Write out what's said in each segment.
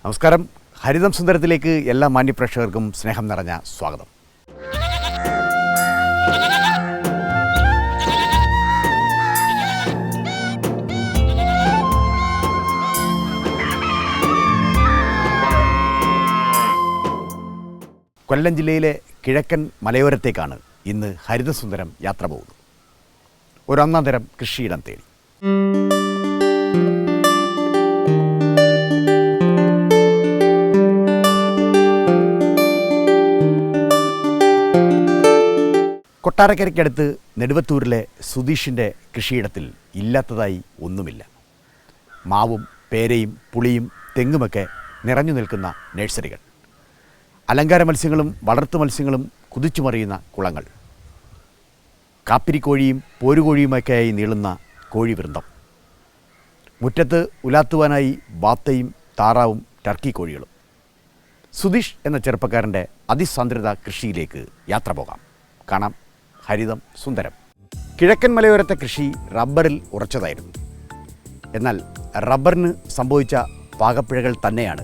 നമസ്കാരം. ഹരിതം സുന്ദരത്തിലേക്ക് എല്ലാ മാന്യപ്രേക്ഷകർക്കും സ്നേഹം നിറഞ്ഞ സ്വാഗതം. കൊല്ലം ജില്ലയിലെ കിഴക്കൻ മലയോരത്തേക്കാണ് ഇന്ന് ഹരിതസുന്ദരം യാത്ര പോകുന്നത്. ഒരൊന്നാം തരം കൃഷിയിടം തേടി. കൊട്ടാരക്കരയ്ക്കടുത്ത് നെടുവത്തൂരിലെ സുധീഷിൻ്റെ കൃഷിയിടത്തിൽ ഇല്ലാത്തതായി ഒന്നുമില്ല. മാവും പേരയും പുളിയും തെങ്ങുമൊക്കെ നിറഞ്ഞു നിൽക്കുന്ന നഴ്സറികൾ, അലങ്കാര മത്സ്യങ്ങളും വളർത്തു മത്സ്യങ്ങളും കുതിച്ചുമറിയുന്ന കുളങ്ങൾ, കാപ്പിരിക്കോഴിയും പോരുകോഴിയുമൊക്കെയായി നീളുന്ന കോഴിവൃന്ദം, മുറ്റത്ത് ഉലാത്തുവാനായി ബാത്തയും താറാവും ടർക്കി കോഴികളും. സുധീഷ് എന്ന ചെറുപ്പക്കാരൻ്റെ അതിസാന്ദ്രത കൃഷിയിലേക്ക് യാത്ര പോകാം. കാണാം ഹരിതം സുന്ദരം. കിഴക്കൻ മലയോരത്തെ കൃഷി റബ്ബറിൽ ഉറച്ചതായിരുന്നു. എന്നാൽ റബ്ബറിന് സംഭവിച്ച പാകപ്പിഴകൾ തന്നെയാണ്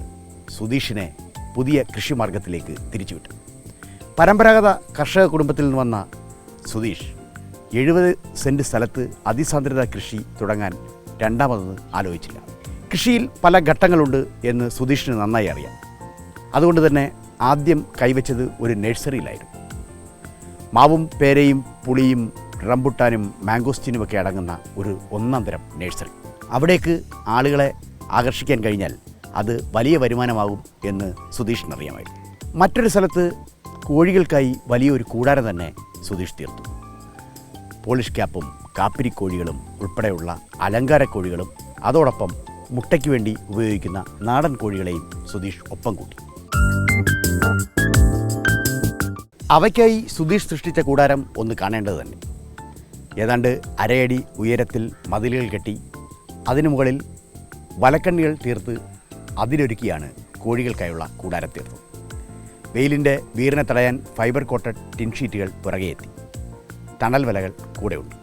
സുധീഷിനെ പുതിയ കൃഷിമാർഗത്തിലേക്ക് തിരിച്ചുവിട്ടത്. പരമ്പരാഗത കർഷക കുടുംബത്തിൽ നിന്ന് വന്ന സുധീഷ് 70 സെൻറ്റ് സ്ഥലത്ത് അതിസാന്ദ്രത കൃഷി തുടങ്ങാൻ രണ്ടാമതൊന്നും ആലോചിച്ചില്ല. കൃഷിയിൽ പല ഘട്ടങ്ങളുണ്ട് എന്ന് സുധീഷിന് നന്നായി അറിയാം. അതുകൊണ്ട് തന്നെ ആദ്യം കൈവച്ചത് ഒരു നഴ്സറിയിലായിരുന്നു. മാവും പേരയും പുളിയും റംബുട്ടാനും മാംഗോസ്റ്റിനുമൊക്കെ അടങ്ങുന്ന ഒരു ഒന്നാം തരം നഴ്സറി. അവിടേക്ക് ആളുകളെ ആകർഷിക്കാൻ കഴിഞ്ഞാൽ അത് വലിയ വരുമാനമാകും എന്ന് സുധീഷിനറിയാമായിരുന്നു. മറ്റൊരു സ്ഥലത്ത് കോഴികൾക്കായി വലിയൊരു കൂടാരം തന്നെ സുധീഷ് തീർത്തു. പോളിഷ് ക്യാപ്പും കാപ്പിരിക്കോഴികളും ഉൾപ്പെടെയുള്ള അലങ്കാര കോഴികളും അതോടൊപ്പം മുട്ടയ്ക്ക് വേണ്ടി ഉപയോഗിക്കുന്ന നാടൻ കോഴികളെയും സുധീഷ് ഒപ്പം കൂട്ടി. അവയ്ക്കായി സുധീഷ് സൃഷ്ടിച്ച കൂടാരം ഒന്ന് കാണേണ്ടത് തന്നെ. ഏതാണ്ട് അരയടി ഉയരത്തിൽ മതിലുകൾ കെട്ടി അതിനു മുകളിൽ വലക്കണ്ണികൾ തീർത്ത് അതിലൊരുക്കിയാണ് കോഴികൾക്കായുള്ള കൂടാരം തീർത്തത്. വെയിലിൻ്റെ വീറിനെ തടയാൻ ഫൈബർ കോട്ടഡ് ടിൻഷീറ്റുകൾ പുറകെ എത്തി. തണൽ വലകൾ കൂടെയുണ്ട്.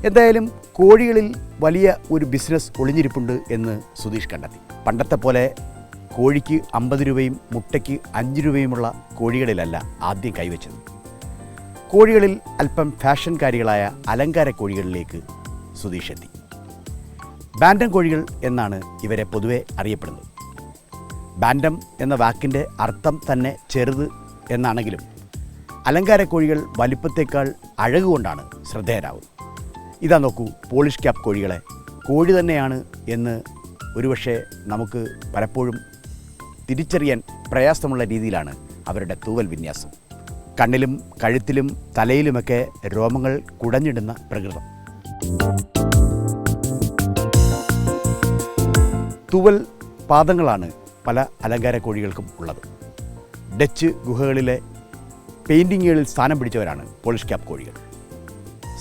എന്തായാലും കോഴികളിൽ വലിയ ഒരു ബിസിനസ് ഒളിഞ്ഞിരിപ്പുണ്ട് എന്ന് സുധീഷ് കണ്ടെത്തി. പണ്ടത്തെ പോലെ കോഴിക്ക് 50 രൂപയും മുട്ടയ്ക്ക് 5 രൂപയുമുള്ള കോഴികളിലല്ല ആദ്യം കൈവച്ചത്. കോഴികളിൽ അല്പം ഫാഷൻകാരികളായ അലങ്കാര കോഴികളിലേക്ക് സുധീഷ് എത്തി. ബാൻഡം കോഴികൾ എന്നാണ് ഇവരെ പൊതുവെ അറിയപ്പെടുന്നത്. ബാൻഡം എന്ന വാക്കിൻ്റെ അർത്ഥം തന്നെ ചെറുത് എന്നാണെങ്കിലും അലങ്കാര കോഴികൾ വലിപ്പത്തേക്കാൾ അഴകുകൊണ്ടാണ് ശ്രദ്ധേയരാകുന്നത്. ഇതാ നോക്കൂ, പോളിഷ് ക്യാപ്പ് കോഴികളെ. കോഴി തന്നെയാണ് എന്ന് ഒരുപക്ഷെ നമുക്ക് പലപ്പോഴും തിരിച്ചറിയാൻ പ്രയാസമുള്ള രീതിയിലാണ് അവരുടെ തൂവൽ വിന്യാസം. കണ്ണിലും കഴുത്തിലും തലയിലുമൊക്കെ രോമങ്ങൾ കുടഞ്ഞിടുന്ന പ്രകൃതം. തൂവൽ പാദങ്ങളാണ് പല അലങ്കാര കോഴികൾക്കും ഉള്ളത്. ഡച്ച് ഗുഹകളിലെ പെയിൻറ്റിങ്ങുകളിൽ സ്ഥാനം പിടിച്ചവരാണ് പോളിഷ് ക്യാപ്പ് കോഴികൾ.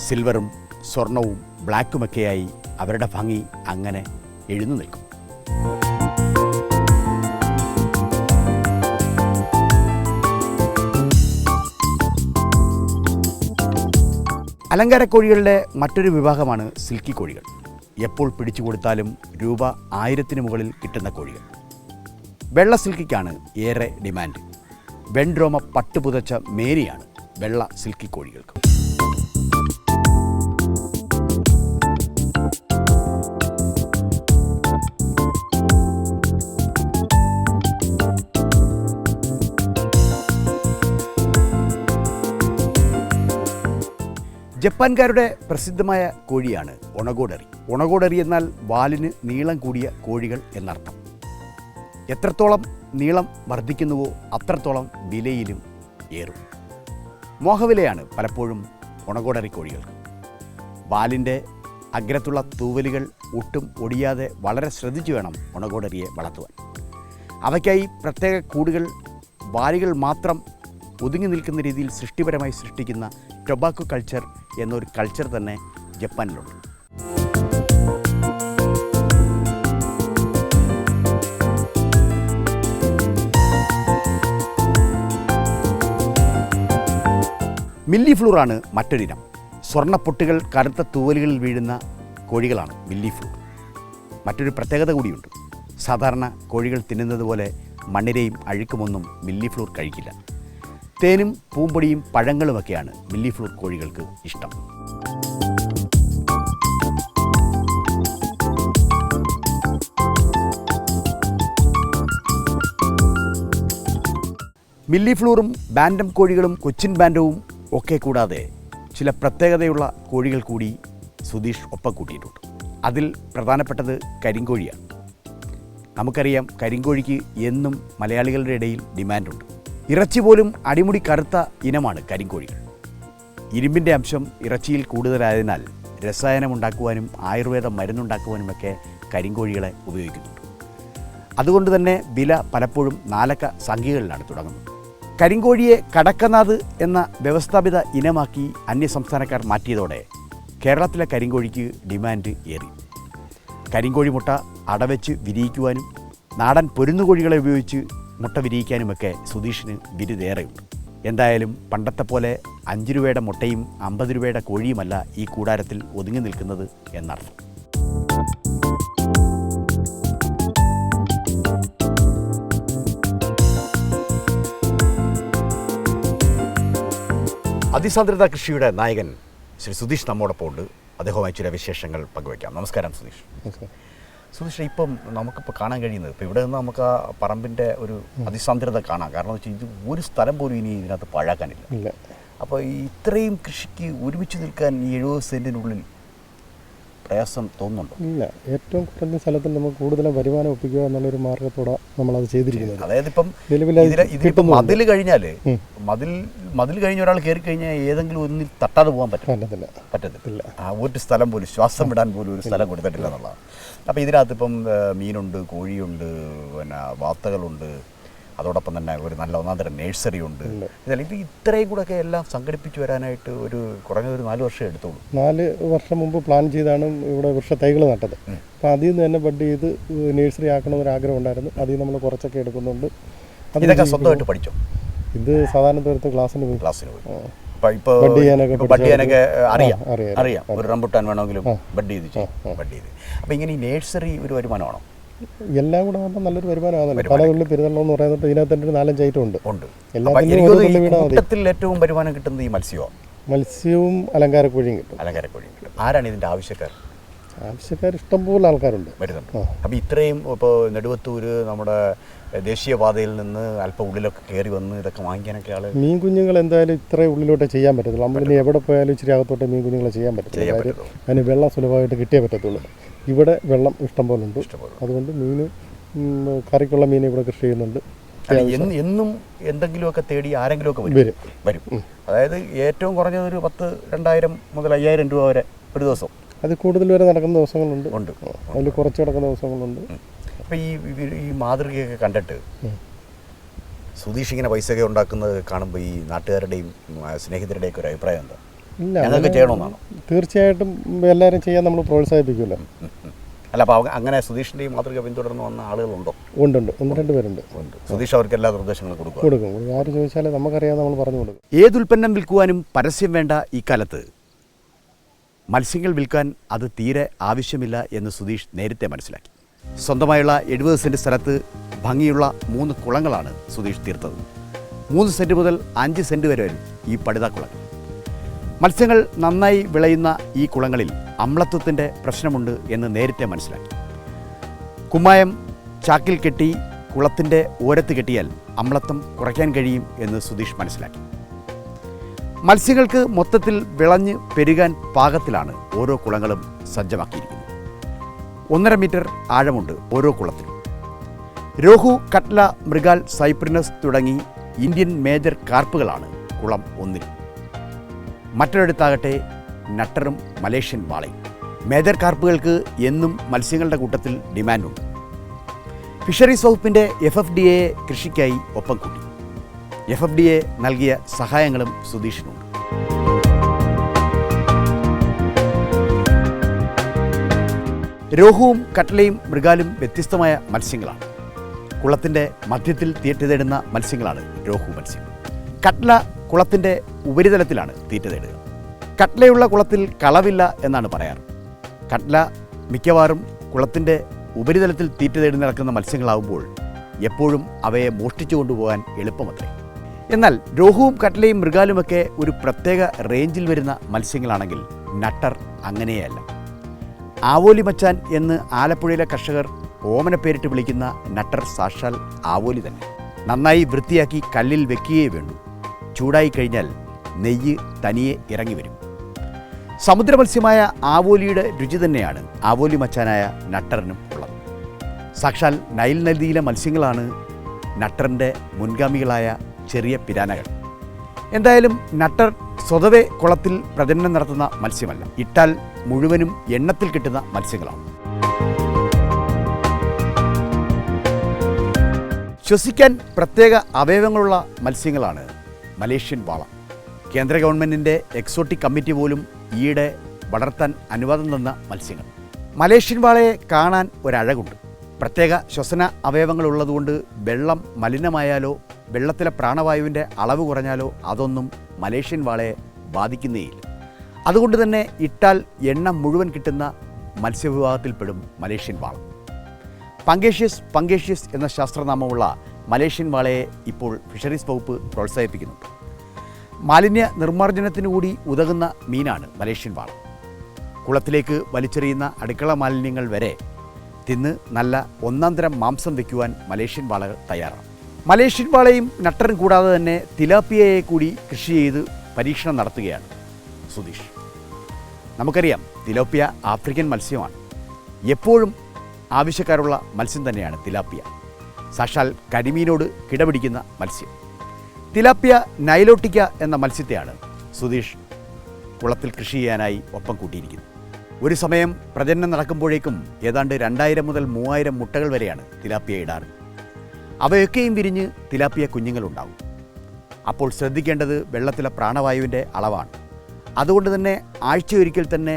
സിൽവറും സ്വർണവും ബ്ലാക്കുമൊക്കെയായി അവരുടെ ഭംഗി അങ്ങനെ എഴുന്നു നിൽക്കും. അലങ്കാര കോഴികളുടെ മറ്റൊരു വിഭാഗമാണ് സിൽക്കി കോഴികൾ. എപ്പോൾ പിടിച്ചു കൊടുത്താലും രൂപ 1000-ന് മുകളിൽ കിട്ടുന്ന കോഴികൾ. വെള്ള സിൽക്കിക്കാണ് ഏറെ ഡിമാൻഡ്. വെൺരോമ പട്ടുപുതച്ച മേരിയാണ് വെള്ള സിൽക്കി കോഴികൾക്ക്. ജപ്പാൻകാരുടെ പ്രസിദ്ധമായ കോഴിയാണ് ഒണഗോഡറി. ഒണഗോഡറി എന്നാൽ വാലിന് നീളം കൂടിയ കോഴികൾ എന്നർത്ഥം. എത്രത്തോളം നീളം വർദ്ധിക്കുന്നുവോ അത്രത്തോളം വിലയിലും ഏറും. മോഹവിലയാണ് പലപ്പോഴും ഒണഗോഡറി കോഴികൾക്ക്. വാലിൻ്റെ അഗ്രത്തുള്ള തൂവലുകൾ ഒട്ടും ഒടിയാതെ വളരെ ശ്രദ്ധിച്ചു വേണം ഒണഗോഡറിയെ വളർത്തുവാൻ. അവയ്ക്കായി പ്രത്യേക കൂടുകൾ, വാലുകൾ മാത്രം ഒതുങ്ങി നിൽക്കുന്ന രീതിയിൽ സൃഷ്ടിപരമായി സൃഷ്ടിക്കുന്ന ടൊബാക്കോ കൾച്ചർ എന്നൊരു കൾച്ചർ തന്നെ ജപ്പാനിലുണ്ട്. മില്ലി ഫ്ലൂറാണ് മറ്റൊരിനം. സ്വർണ്ണപ്പൊട്ടുകൾ കറുത്ത തൂവലുകളിൽ വീഴുന്ന കോഴികളാണ് മില്ലി ഫ്ലൂർ. മറ്റൊരു പ്രത്യേകത കൂടിയുണ്ട്. സാധാരണ കോഴികൾ തിന്നുന്നത് പോലെ മണ്ണിരയും അഴുക്കുമൊന്നും മില്ലിഫ്ലൂർ കഴിക്കില്ല. തേനും പൂമ്പൊടിയും പഴങ്ങളുമൊക്കെയാണ് മില്ലിഫ്ലൂർ കോഴികൾക്ക് ഇഷ്ടം. മില്ലിഫ്ലൂറും ബാൻഡം കോഴികളും കൊച്ചിൻ ബാൻഡവും ഒക്കെ കൂടാതെ ചില പ്രത്യേകതയുള്ള കോഴികൾ കൂടി സുധീഷ് ഒപ്പം കൂട്ടിയിട്ടുണ്ട്. അതിൽ പ്രധാനപ്പെട്ടത് കരിങ്കോഴിയാണ്. നമുക്കറിയാം, കരിങ്കോഴിക്ക് എന്നും മലയാളികളുടെ ഇടയിൽ ഡിമാൻഡുണ്ട്. ഇറച്ചി പോലും അടിമുടി കറുത്ത ഇനമാണ് കരിങ്കോഴികൾ. ഇരുമ്പിൻ്റെ അംശം ഇറച്ചിയിൽ കൂടുതലായതിനാൽ രസായനമുണ്ടാക്കുവാനും ആയുർവേദ മരുന്നുണ്ടാക്കുവാനുമൊക്കെ കരിങ്കോഴികളെ ഉപയോഗിക്കുന്നുണ്ട്. അതുകൊണ്ട് തന്നെ വില പലപ്പോഴും 4 അക്ക സംഖ്യകളിലാണ് തുടങ്ങുന്നത്. കരിങ്കോഴിയെ കടക്കനാഥ് എന്ന വ്യവസ്ഥാപിത ഇനമാക്കി അന്യസംസ്ഥാനക്കാർ മാറ്റിയതോടെ കേരളത്തിലെ കരിങ്കോഴിക്ക് ഡിമാൻഡ് ഏറി. കരിങ്കോഴി മുട്ട അടവെച്ച് വിരിയിക്കുവാനും നാടൻ പൊരുന്നുകോഴികളെ ഉപയോഗിച്ച് മുട്ട വിരിയിക്കാനുമൊക്കെ സുധീഷിന് ബിരുദേറെയുണ്ട്. എന്തായാലും പണ്ടത്തെ പോലെ 5 രൂപയുടെ മുട്ടയും 50 രൂപയുടെ കോഴിയുമല്ല ഈ കൂടാരത്തിൽ ഒതുങ്ങി നിൽക്കുന്നത് എന്നർത്ഥം. അതിസാന്ദ്രത കൃഷിയുടെ നായകൻ ശ്രീ സുധീഷ് നമ്മോടൊപ്പം ഉണ്ട്. അദ്ദേഹവുമായി ചില വിശേഷങ്ങൾ പങ്കുവയ്ക്കാം. നമസ്കാരം സുധീഷ്. സുധീഷ്, ഇപ്പം നമുക്കിപ്പോൾ കാണാൻ കഴിയുന്നത്, ഇപ്പോൾ ഇവിടെ നിന്ന് നമുക്ക് ആ പറമ്പിൻ്റെ ഒരു അതിസാന്ദ്രത കാണാം. കാരണം എന്ന് വെച്ചാൽ ഇത് ഒരു സ്ഥലം പോലും ഇനി ഇതിനകത്ത് പാഴാക്കാനില്ല. അപ്പോൾ ഈ ഇത്രയും കൃഷിക്ക് ഒരുമിച്ച് നിൽക്കാൻ ഈ 70 സെൻറ്റിനുള്ളിൽ പ്രയാസം തോന്നുന്നുണ്ടോ? ഇല്ല, ഏറ്റവും കുറഞ്ഞ സ്ഥലത്തിൽ നമുക്ക് കൂടുതലും വരുമാനം ഒപ്പിക്കുക എന്നുള്ളൊരു മാർഗത്തോടെ നമ്മളത് ചെയ്തിരിക്കുന്നത്. അതായത് ഇതിപ്പം മതിൽ കഴിഞ്ഞാൽ മതിൽ കഴിഞ്ഞ ഒരാൾ കയറി കഴിഞ്ഞാൽ ഏതെങ്കിലും ഒന്നിൽ തട്ടാതെ പോകാൻ പറ്റത്തില്ല. ഒരു സ്ഥലം പോലും ശ്വാസം വിടാൻ പോലും ഒരു സ്ഥലം കൊടുത്തിട്ടില്ല എന്നുള്ളതാണ്. അപ്പോൾ ഇതിനകത്ത് ഇപ്പം മീനുണ്ട്, കോഴിയുണ്ട്, പിന്നെ വാത്തകളുണ്ട്, അതോടൊപ്പം തന്നെ ഒരു നല്ല ഒന്നാന്തരം നേഴ്സറി ഉണ്ട്. ഇതല്ല, ഇപ്പോൾ ഇത്രയും കൂടെയൊക്കെ എല്ലാം സംഘടിപ്പിച്ച് വരാനായിട്ട് കുറഞ്ഞ ഒരു 4 വർഷം എടുത്തോളൂ. 4 വർഷം മുമ്പ് പ്ലാൻ ചെയ്താണ് ഇവിടെ വൃക്ഷത്തൈകൾ നട്ടത്. അപ്പോൾ അതിൽ നിന്ന് തന്നെ ബഡ് ചെയ്ത് നേഴ്സറി ആക്കണമെന്നൊരു ആഗ്രഹം ഉണ്ടായിരുന്നു. അതിൽ നിന്ന് നമ്മൾ കുറച്ചൊക്കെ എടുക്കുന്നുണ്ട്. ഇതൊക്കെ സ്വന്തമായിട്ട് പഠിച്ചോ? ഇത് സാധാരണ ദൂരത്ത് ക്ലാസ്സിന് പോയി. ബഡ് ചെയ്യാനൊക്കെ അറിയാം. ഒരു റംബുട്ടാൻ വേണമെങ്കിലും ബഡ് ചെയ്ത്. അപ്പോൾ ഇങ്ങനെ ഈ നേഴ്സറി ഒരു വരുമാനമാണോ? എല്ലാം കൂടെ ആകുമ്പോൾ നല്ലൊരു വരുമാനമാണല്ലോ. പല ഉള്ളിൽ പെരുന്നള്ളം എന്ന് പറയുന്നത് ഇതിനകത്ത് തന്നെ 4-5 ഐറ്റം ഉണ്ട്. എല്ലാത്തിനും ഏറ്റവും വരുമാനം കിട്ടുന്നത് ഈ മത്സ്യവും അലങ്കാരക്കോഴിയും കിട്ടും. ആരാണ് ഇതിൻ്റെ ആവശ്യക്കാർ? ഇഷ്ടംപോലെ ആൾക്കാരുണ്ട്, വരുന്നുണ്ട്. അപ്പോൾ ഇത്രയും ഇപ്പോൾ നെടുവത്തൂര് നമ്മുടെ ദേശീയപാതയിൽ നിന്ന് അല്പം ഉള്ളിലൊക്കെ കയറി വന്ന് ഇതൊക്കെ വാങ്ങിക്കാനൊക്കെ ആൾ മീൻ കുഞ്ഞുങ്ങൾ എന്തായാലും ഇത്രയും ഉള്ളിലോട്ടേ ചെയ്യാൻ പറ്റത്തുള്ളൂ. നമ്മളിനി എവിടെ പോയാലും ഇച്ചിരി അകത്തോട്ട് മീൻ കുഞ്ഞുങ്ങളെ ചെയ്യാൻ പറ്റത്തില്ല. അതിന് വെള്ളം സുലഭമായിട്ട് കിട്ടിയേ പറ്റത്തുള്ളൂ. ഇവിടെ വെള്ളം ഇഷ്ടം പോലെ ഉണ്ട്. അതുകൊണ്ട് മീൻ, കറിക്കുള്ള മീൻ ഇവിടെ കൃഷി ചെയ്യുന്നുണ്ട്. എന്നും എന്തെങ്കിലുമൊക്കെ തേടി ആരെങ്കിലുമൊക്കെ വരും. അതായത് ഏറ്റവും കുറഞ്ഞത് ഒരു 10,000-2,000 മുതൽ 5,000 രൂപ വരെ ഒരു ദിവസം. അത് കൂടുതൽ വരെ നടക്കുന്ന ദിവസങ്ങളുണ്ട്. അതിൽ കുറച്ച് നടക്കുന്ന ദിവസങ്ങളുണ്ട്. അപ്പോൾ ഈ മാതൃകയൊക്കെ കണ്ടിട്ട് സുധീഷ് ഇങ്ങനെ പൈസയൊക്കെ ഉണ്ടാക്കുന്നത് കാണുമ്പോൾ ഈ നാട്ടുകാരുടെയും സ്നേഹിതരുടെയൊക്കെ ഒരു അഭിപ്രായം എന്താ? ഞങ്ങൾക്ക് ചെയ്യണമെന്നാണ്. തീർച്ചയായിട്ടും എല്ലാവരും ചെയ്യാൻ നമ്മൾ പ്രോത്സാഹിപ്പിക്കുമല്ലോ. അല്ല, അപ്പോൾ അങ്ങനെ സുധീഷിൻ്റെയും മാതൃക പിന്തുടർന്ന് വന്ന ആളുകളുണ്ടോ? ഉണ്ട്, 1-2 പേരുണ്ട്. സുധീഷ് അവർക്ക് എല്ലാ നിർദ്ദേശങ്ങളും കൊടുക്കും. ആര് ചോദിച്ചാലും നമുക്കറിയാം, നമ്മൾ പറഞ്ഞു കൊടുക്കും. ഏതുൽപ്പന്നം വിൽക്കുവാനും പരസ്യം വേണ്ട ഈ കാലത്ത് മത്സ്യങ്ങൾ വിൽക്കാൻ അത് തീരെ ആവശ്യമില്ല എന്ന് സുധീഷ് നേരത്തെ മനസ്സിലാക്കി. സ്വന്തമായുള്ള 70 സെൻറ്റ് സ്ഥലത്ത് ഭംഗിയുള്ള 3 കുളങ്ങളാണ് സുധീഷ് തീർത്തത്. 3 സെൻറ്റ് മുതൽ 5 സെൻറ്റ് വരെ വരും ഈ പടുത കുളങ്ങൾ. മത്സ്യങ്ങൾ നന്നായി വിളയുന്ന ഈ കുളങ്ങളിൽ അമ്ലത്വത്തിൻ്റെ പ്രശ്നമുണ്ട് എന്ന് നേരത്തെ മനസ്സിലാക്കി. കുമ്മായം ചാക്കിൽ കെട്ടി കുളത്തിൻ്റെ ഓരത്ത് കെട്ടിയാൽ അമ്ലത്വം കുറയ്ക്കാൻ കഴിയും എന്ന് സുധീഷ് മനസ്സിലാക്കി. മത്സ്യങ്ങൾക്ക് മൊത്തത്തിൽ വിളഞ്ഞ് പെരുകാൻ പാകത്തിലാണ് ഓരോ കുളങ്ങളും സജ്ജമാക്കിയിരിക്കുന്നത്. 1.5 മീറ്റർ ആഴമുണ്ട് ഓരോ കുളത്തിലും. രോഹു, കട്ല, മൃഗാൽ, സൈപ്രിനസ് തുടങ്ങി ഇന്ത്യൻ മേജർ കാർപ്പുകളാണ് കുളം 1-ൽ. മറ്റൊരിടത്താകട്ടെ നട്ടറും മലേഷ്യൻ വാളയും. മേജർ കാർപ്പുകൾക്ക് എന്നും മത്സ്യങ്ങളുടെ കൂട്ടത്തിൽ ഡിമാൻഡുണ്ട്. ഫിഷറീസ് വകുപ്പിൻ്റെ FFDA കൃഷിക്കായി ഒപ്പം കൂട്ടി. FFDA നൽകിയ സഹായങ്ങളും സുധീഷിനുണ്ട്. രോഹുവും കട്ലയും മൃഗാലും വ്യത്യസ്തമായ മത്സ്യങ്ങളാണ്. കുളത്തിൻ്റെ മധ്യത്തിൽ തീറ്റ തേടുന്ന മത്സ്യങ്ങളാണ് രോഹു മത്സ്യം. കട്ല കുളത്തിൻ്റെ ഉപരിതലത്തിലാണ് തീറ്റ തേടുക. കട്ലയുള്ള കുളത്തിൽ കളവില്ല എന്നാണ് പറയാറ്. കട്ല മിക്കവാറും കുളത്തിൻ്റെ ഉപരിതലത്തിൽ തീറ്റ തേടി നടക്കുന്ന മത്സ്യങ്ങളാവുമ്പോൾ എപ്പോഴും അവയെ മോഷ്ടിച്ചു കൊണ്ടുപോകാൻ എളുപ്പമത്രേ. എന്നാൽ രോഹുവും കട്ലയും മൃഗാലുമൊക്കെ ഒരു പ്രത്യേക റേഞ്ചിൽ വരുന്ന മത്സ്യങ്ങളാണെങ്കിൽ നട്ടർ അങ്ങനെയല്ല. ആവോലി മച്ചാൻ എന്ന് ആലപ്പുഴയിലെ കർഷകർ ഓമന പേരിട്ട് വിളിക്കുന്ന നട്ടർ സാക്ഷാൽ ആവോലി തന്നെ. നന്നായി വൃത്തിയാക്കി കല്ലിൽ വെക്കുകയേ വേണ്ടൂ. ചൂടായി കഴിഞ്ഞാൽ നെയ്യ് തനിയെ ഇറങ്ങി വരും. സമുദ്രമത്സ്യമായ ആവോലിയുടെ രുചി തന്നെയാണ് ആവോലി മച്ചാനായ നട്ടറിനും ഉള്ളത്. സാക്ഷാൽ നൈൽ നദിയിലെ മത്സ്യങ്ങളാണ് നട്ടറിൻ്റെ മുൻഗാമികളായ ചെറിയ പിരാനകൾ. എന്തായാലും നട്ടർ സ്വതവേ കുളത്തിൽ പ്രജനനം നടത്തുന്ന മത്സ്യമല്ല. ഇട്ടാൽ മുഴുവനും എണ്ണത്തിൽ കിട്ടുന്ന മത്സ്യങ്ങളാണ്. ശ്വസിക്കാൻ പ്രത്യേക അവയവങ്ങളുള്ള മത്സ്യങ്ങളാണ് മലേഷ്യൻ വാള. കേന്ദ്ര ഗവൺമെൻറ്റിൻ്റെ എക്സോട്ടിക് കമ്മിറ്റി പോലും ഈയിടെ വളർത്താൻ അനുവാദം തന്ന മത്സ്യങ്ങൾ. മലേഷ്യൻ വാളയെ കാണാൻ ഒരഴകുണ്ട്. പ്രത്യേക ശ്വസന അവയവങ്ങളുള്ളതുകൊണ്ട് വെള്ളം മലിനമായാലോ വെള്ളത്തിലെ പ്രാണവായുവിൻ്റെ അളവ് കുറഞ്ഞാലോ അതൊന്നും മലേഷ്യൻ വാളയെ ബാധിക്കുന്നേയില്ല. അതുകൊണ്ട് തന്നെ ഇട്ടാൽ എണ്ണ മുഴുവൻ കിട്ടുന്ന മത്സ്യവിഭാഗത്തിൽപ്പെടും മലേഷ്യൻ വാള. പങ്കേഷ്യസ് എന്ന ശാസ്ത്രനാമമുള്ള മലേഷ്യൻ വാളയെ ഇപ്പോൾ ഫിഷറീസ് വകുപ്പ് പ്രോത്സാഹിപ്പിക്കുന്നുണ്ട്. മാലിന്യ നിർമ്മാർജ്ജനത്തിനു കൂടി ഉതകുന്ന മീനാണ് മലേഷ്യൻ വാള. കുളത്തിലേക്ക് വലിച്ചെറിയുന്ന അടുക്കള മാലിന്യങ്ങൾ വരെ തിന്ന് നല്ല ഒന്നാന്തരം മാംസം വയ്ക്കുവാൻ മലേഷ്യൻ വാളകൾ തയ്യാറാണ്. മലേഷ്യൻ വാളയും നട്ടറും കൂടാതെ തന്നെ തിലാപ്പിയയെ കൂടി കൃഷി ചെയ്ത് പരീക്ഷണം നടത്തുകയാണ് സുധീഷ്. നമുക്കറിയാം, തിലാപ്പിയ ആഫ്രിക്കൻ മത്സ്യമാണ്. എപ്പോഴും ആവശ്യക്കാരുള്ള മത്സ്യം തന്നെയാണ് തിലാപ്പിയ. സാക്ഷാൽ കരിമീനോട് കിടപിടിക്കുന്ന മത്സ്യം. തിലാപ്പിയ നൈലോട്ടിക്ക എന്ന മത്സ്യത്തെയാണ് സുധീഷ് കുളത്തിൽ കൃഷി ചെയ്യാനായി ഒപ്പം കൂട്ടിയിരിക്കുന്നത്. ഒരു സമയം പ്രജനനം നടക്കുമ്പോഴേക്കും ഏതാണ്ട് 2000 മുതൽ 3000 മുട്ടകൾ വരെയാണ് തിലാപ്പിയ ഇടാറ്. അവയൊക്കെയും വിരിഞ്ഞ് തിലാപ്പിയ കുഞ്ഞുങ്ങളുണ്ടാകും. അപ്പോൾ ശ്രദ്ധിക്കേണ്ടത് വെള്ളത്തിലെ പ്രാണവായുവിൻ്റെ അളവാണ്. അതുകൊണ്ട് തന്നെ ആഴ്ചയൊരിക്കൽ തന്നെ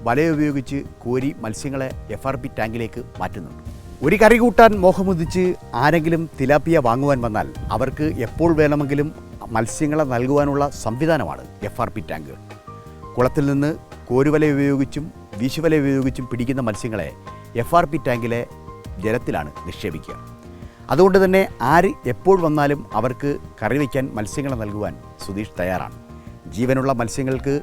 വലയുപയോഗിച്ച് കോരി മത്സ്യങ്ങളെ FRP ടാങ്കിലേക്ക് മാറ്റുന്നുണ്ട്. ഒരു കറി കൂട്ടാൻ മോഹമുദിച്ച് ആരെങ്കിലും തിലാപ്പിയ വാങ്ങുവാൻ വന്നാൽ അവർക്ക് എപ്പോൾ വേണമെങ്കിലും മത്സ്യങ്ങളെ നൽകുവാനുള്ള സംവിധാനമാണ് FRP ടാങ്കുകൾ. കുളത്തിൽ നിന്ന് കോരുവല ഉപയോഗിച്ചും വീശുവല ഉപയോഗിച്ചും പിടിക്കുന്ന മത്സ്യങ്ങളെ FRP ടാങ്കിലെ ജലത്തിലാണ് നിക്ഷേപിക്കുക. അതുകൊണ്ട് തന്നെ ആര് എപ്പോൾ വന്നാലും അവർക്ക് കറി വയ്ക്കാൻ മത്സ്യങ്ങളെ നൽകുവാൻ സുധീഷ് തയ്യാറാണ്. ജീവനുള്ള മത്സ്യങ്ങൾക്ക്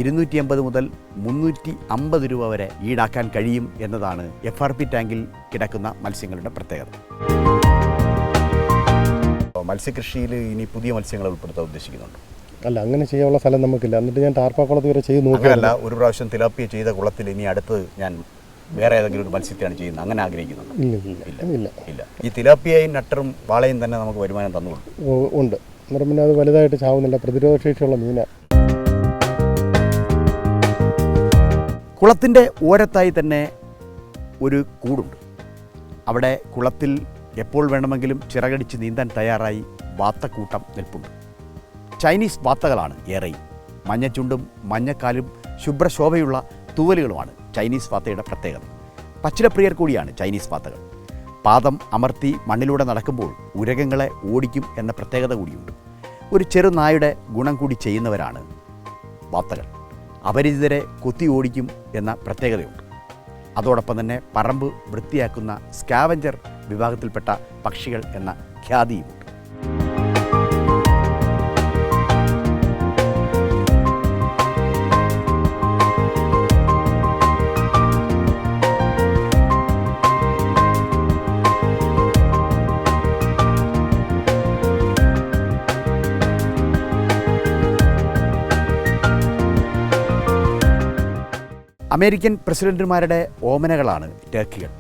250 മുതൽ 350 രൂപ വരെ ഈടാക്കാൻ കഴിയും എന്നതാണ് FRP ടാങ്കിൽ കിടക്കുന്ന മത്സ്യങ്ങളുടെ പ്രത്യേകത. മത്സ്യകൃഷിയിൽ ഇനി പുതിയ മത്സ്യങ്ങളെ ഉൾപ്പെടുത്താൻ ഉദ്ദേശിക്കുന്നുണ്ട്? അല്ല, അങ്ങനെ ചെയ്യാനുള്ള സ്ഥലം നമുക്കില്ല. എന്നിട്ട് ഞാൻ ടാർപ്പാക്കുളത്ത് വരെ ചെയ്ത് നോക്കിയല്ല. ഒരു പ്രാവശ്യം തിലാപ്പിയ ചെയ്ത കുളത്തിൽ ഇനി അടുത്ത് ഞാൻ വേറെ ഏതെങ്കിലും ഒരു മത്സ്യത്തെയാണ് ചെയ്യുന്നത്, അങ്ങനെ ആഗ്രഹിക്കുന്നുണ്ട്? ഇല്ല. ഈ തിലാപ്പിയയും നട്ടറും വാളയും തന്നെ നമുക്ക് വരുമാനം തന്നുകൊണ്ട് ഉണ്ട്. എന്നിട്ട് പിന്നെ അത് വലുതായിട്ട് ചാവുന്നില്ല. പ്രതിരോധശേഷിയുള്ള മീനാണ്. കുളത്തിൻ്റെ ഓരത്തായി തന്നെ ഒരു കൂടുണ്ട്. അവിടെ കുളത്തിൽ എപ്പോൾ വേണമെങ്കിലും ചിറകടിച്ച് നീന്താൻ തയ്യാറായി വാത്തക്കൂട്ടം നിൽപ്പുണ്ട്. ചൈനീസ് വാത്തകളാണ് ഏറെയും. മഞ്ഞച്ചുണ്ടും മഞ്ഞക്കാലും ശുഭ്രശോഭയുള്ള തൂവലുകളുമാണ് ചൈനീസ് വാത്തയുടെ പ്രത്യേകത. പച്ചിലപ്രിയർ കൂടിയാണ് ചൈനീസ് വാത്തകൾ. പാദം അമർത്തി മണ്ണിലൂടെ നടക്കുമ്പോൾ ഉരകങ്ങളെ ഓടിക്കും എന്ന പ്രത്യേകത കൂടിയുണ്ട്. ഒരു ചെറു നായുടെ ഗുണം കൂടി ചെയ്യുന്നവരാണ് വാത്തകൾ. അപരിചിതരെ കുത്തി ഓടിക്കും എന്ന പ്രത്യേകതയുണ്ട്. അതോടൊപ്പം തന്നെ പറമ്പ് വൃത്തിയാക്കുന്ന സ്കാവഞ്ചർ വിഭാഗത്തിൽപ്പെട്ട പക്ഷികൾ എന്ന ഖ്യാതിയുമുണ്ട്. അമേരിക്കൻ പ്രസിഡന്റുമാരുടെ ഓമനകളാണ് ടർക്കികൾ.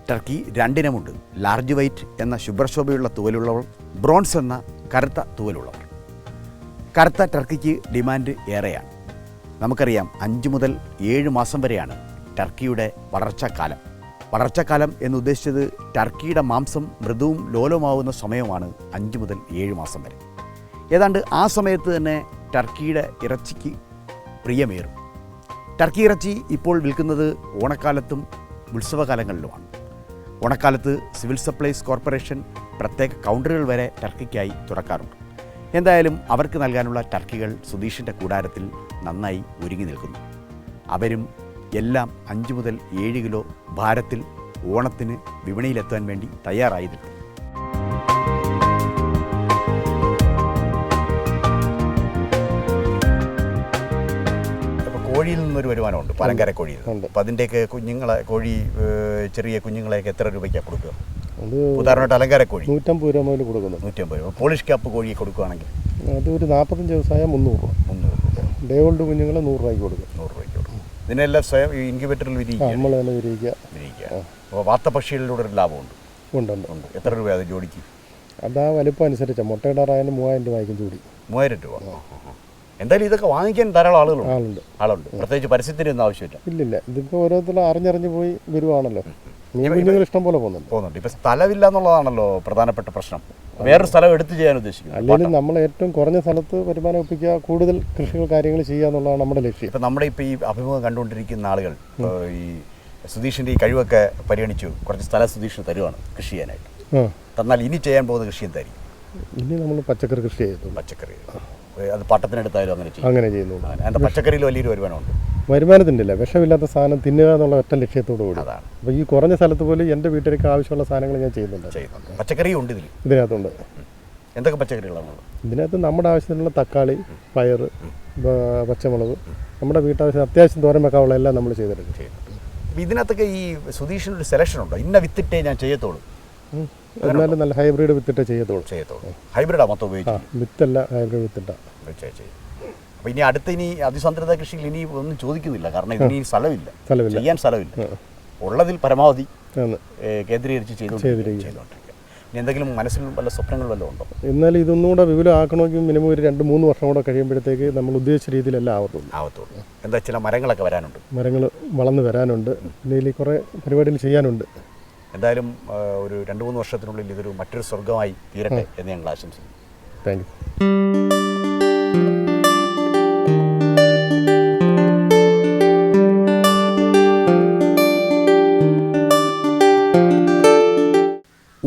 ടർക്കി 2 ഇനമുണ്ട്. ലാർജ് വൈറ്റ് എന്ന ശുഭ്രശോഭയുള്ള തൂവലുള്ളവർ, ബ്രോൺസ് എന്ന കറുത്ത തൂവലുള്ളവർ. കറുത്ത ടർക്കിക്ക് ഡിമാൻഡ് ഏറെയാണ്. നമുക്കറിയാം, 5 മുതൽ 7 മാസം വരെയാണ് ടർക്കിയുടെ വളർച്ചാക്കാലം. വളർച്ചാക്കാലം എന്നുദ്ദേശിച്ചത് ടർക്കിയുടെ മാംസം മൃദുവും ലോലവുമാവുന്ന സമയമാണ് 5 മുതൽ 7 മാസം വരെ. ഏതാണ്ട് ആ സമയത്ത് തന്നെ ടർക്കിയുടെ ഇറച്ചിക്ക് പ്രിയമേറും. ടർക്കി ഇറച്ചി ഇപ്പോൾ വിൽക്കുന്നത് ഓണക്കാലത്തും ഉത്സവകാലങ്ങളിലുമാണ്. ഓണക്കാലത്ത് സിവിൽ സപ്ലൈസ് കോർപ്പറേഷൻ പ്രത്യേക കൗണ്ടറുകൾ വരെ ടർക്കിക്കായി തുറക്കാറുണ്ട്. എന്തായാലും അവർക്ക് നൽകാനുള്ള ടർക്കികൾ സുധീഷിൻ്റെ കൂടാരത്തിൽ നന്നായി ഒരുങ്ങി നിൽക്കുന്നു. അവരും എല്ലാം 5 മുതൽ 7 കിലോ ഭാരത്തിൽ ഓണത്തിന് വിപണിയിലെത്താൻ വേണ്ടി തയ്യാറായി നിൽക്കും. കോഴിയിൽ നിന്നൊരു വരുമാനമുണ്ട്, പലങ്കര കോഴിയിൽ. അപ്പം അതിൻ്റെയൊക്കെ ചെറിയ കുഞ്ഞുങ്ങളെയൊക്കെ എത്ര രൂപയ്ക്കാണ് കൊടുക്കുക? അത് ഉദാഹരണമായിട്ട് അലങ്കാര കോഴി 150 രൂപ മുതൽ കൊടുക്കുന്നു. 150 രൂപ. പോളിഷ് ക്യാപ്പ് കോഴിയെ കൊടുക്കുകയാണെങ്കിൽ അത് ഒരു 45 ദിവസമായ 300 രൂപ. 300 രൂപ. ഡേ ഓൾഡ് കുഞ്ഞുങ്ങൾ 100 രൂപയ്ക്ക് കൊടുക്കും. 100 രൂപയ്ക്ക് കൊടുക്കും. ഇതിനെല്ലാം സ്വയം ഇൻക്യുബേറ്ററിൽ വിരിയിക്കുക. നമ്മൾ തന്നെ വിരിയിക്കുക. അപ്പോൾ വാത്തപക്ഷികളിലൂടെ ഒരു ലാഭമുണ്ട്. ഉണ്ട്. എത്ര രൂപ അത് ജോഡിക്ക്? അതാ വലിപ്പം അനുസരിച്ചാണ്. മുട്ടയിടാറായാലും 3000 രൂപയ്ക്കും ജോഡി. 3000 രൂപ. എന്തായാലും ഇതൊക്കെ വാങ്ങിക്കാൻ ധാരാളം ആളുണ്ട്. പ്രത്യേകിച്ച് പരസ്യത്തിന് ഒന്നും ആവശ്യമില്ല. ഇല്ലില്ല, ഇതിപ്പോൾ ഓരോരുത്തരും അറിഞ്ഞറിഞ്ഞ് പോയി വരുവാണല്ലോ. കുഞ്ഞുങ്ങൾ ഇഷ്ടം പോലെ പോകുന്നുണ്ട്. ഇപ്പം സ്ഥലമില്ല എന്നുള്ളതാണല്ലോ പ്രധാനപ്പെട്ട പ്രശ്നം. വേറൊരു സ്ഥലം എടുത്ത് ചെയ്യാൻ ഉദ്ദേശിക്കുന്നു. അല്ലെങ്കിൽ നമ്മൾ ഏറ്റവും കുറഞ്ഞ സ്ഥലത്ത് വരുമാനം ഒപ്പിക്കുക, കൂടുതൽ കൃഷികൾ കാര്യങ്ങൾ ചെയ്യുക എന്നുള്ളതാണ് നമ്മുടെ ലക്ഷ്യം. ഇപ്പം നമ്മുടെ ഇപ്പോൾ ഈ അഭിമുഖം കണ്ടുകൊണ്ടിരിക്കുന്ന ആളുകൾ ഈ സുധീഷിൻ്റെ ഈ കഴിവൊക്കെ പരിഗണിച്ചു കുറച്ച് സ്ഥലം സുധീഷിന് തരുവാണ് കൃഷി ചെയ്യാനായിട്ട്. തന്നാൽ ഇനി ചെയ്യാൻ പോകുന്ന കൃഷി എന്തായിരിക്കും? ഇനി നമ്മൾ പച്ചക്കറി കൃഷി ചെയ്തു. പച്ചക്കറി അത് പട്ടത്തിനെടുത്തായാലും അങ്ങനെ ചെയ്യുന്നു. അതിൻ്റെ പച്ചക്കറിയിൽ വലിയൊരു വരുമാനമുണ്ട്. വരുമാനത്തിൻ്റെ ഇല്ല, വിഷമില്ലാത്ത സാധനം തിന്നുക എന്നുള്ള ഒറ്റ ലക്ഷ്യത്തോടു കൂടി. അതാണ്. അപ്പോൾ ഈ കുറഞ്ഞ സ്ഥലത്ത് പോലും എൻ്റെ വീട്ടിലേക്ക് ആവശ്യമുള്ള സാധനങ്ങൾ ഞാൻ ചെയ്യുന്നുണ്ട്. പച്ചക്കറിയും ഉണ്ട് ഇതിനകത്തുണ്ട്. എന്തൊക്കെ പച്ചക്കറികളാണ്? ഇതിനകത്ത് നമ്മുടെ ആവശ്യത്തിനുള്ള തക്കാളി, പയർ, പച്ചമുളക്, നമ്മുടെ വീട്ടാവശ്യം അത്യാവശ്യം തോരൻ വെക്കാനുള്ള എല്ലാം നമ്മൾ ചെയ്തിട്ടുണ്ട്. ഇതിനകത്തൊക്കെ ഈ സുധീഷിനൊരു സെലക്ഷൻ ഉണ്ടോ? ഇന്ന വിത്തിട്ടേ ഞാൻ ചെയ്യത്തുള്ളൂ? എന്നാലും നല്ല ഹൈബ്രിഡ് വിത്തിട്ടേ ചെയ്യത്തുള്ളൂ. ഹൈബ്രിഡാണ് മൊത്തം ഉപയോഗിച്ച്? വിത്തല്ല, ഹൈബ്രിഡ് വിത്തിട്ടാണ്. അപ്പോൾ ഇനി ഇനി അതിസാന്ദ്രത കൃഷിയിൽ ഇനി ഒന്നും ചോദിക്കുന്നില്ല, കാരണം ഇതിന് സ്ഥലമില്ല, ചെയ്യാൻ സ്ഥലമില്ല. ഉള്ളതിൽ പരമാവധി കേന്ദ്രീകരിച്ച് ചെയ്തുകൊണ്ടിരിക്കുക. ഇനി എന്തെങ്കിലും മനസ്സിൽ വല്ല സ്വപ്നങ്ങൾ വല്ലതും ഉണ്ടോ? എന്നാൽ ഇതൊന്നുകൂടെ വിപുലമാക്കണമെങ്കിൽ മിനിമം ഒരു 2-3 വർഷം കൂടെ കഴിയുമ്പോഴത്തേക്ക് നമ്മൾ ഉദ്ദേശിച്ച രീതിയിലെല്ലാം ആവത്തുള്ളൂ. എന്താ ചില മരങ്ങളൊക്കെ വരാനുണ്ട്, മരങ്ങൾ വളർന്ന് വരാനുണ്ട്, പിന്നെ ഇതിൽ കുറേ പരിപാടികൾ ചെയ്യാനുണ്ട്. എന്തായാലും ഒരു 2-3 വർഷത്തിനുള്ളിൽ ഇതൊരു മറ്റൊരു സ്വർഗമായി തീരട്ടെ എന്ന് ഞങ്ങൾ ആശംസിക്കുന്നു. Thank you.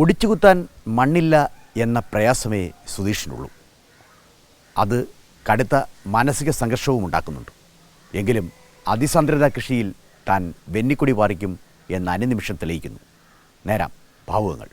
ഒടിച്ചുകുത്താൻ മണ്ണില്ല എന്ന പ്രയാസമേ സുധീഷിനുള്ളൂ. അത് കടുത്ത മാനസിക സംഘർഷവും ഉണ്ടാക്കുന്നുണ്ട്. എങ്കിലും അതിസാന്ദ്രത കൃഷിയിൽ താൻ വെന്നിക്കൊടി പാറിക്കും എന്ന് അനുനിമിഷം തെളിയിക്കുന്നു. നേരാം ഭാവുകങ്ങൾ.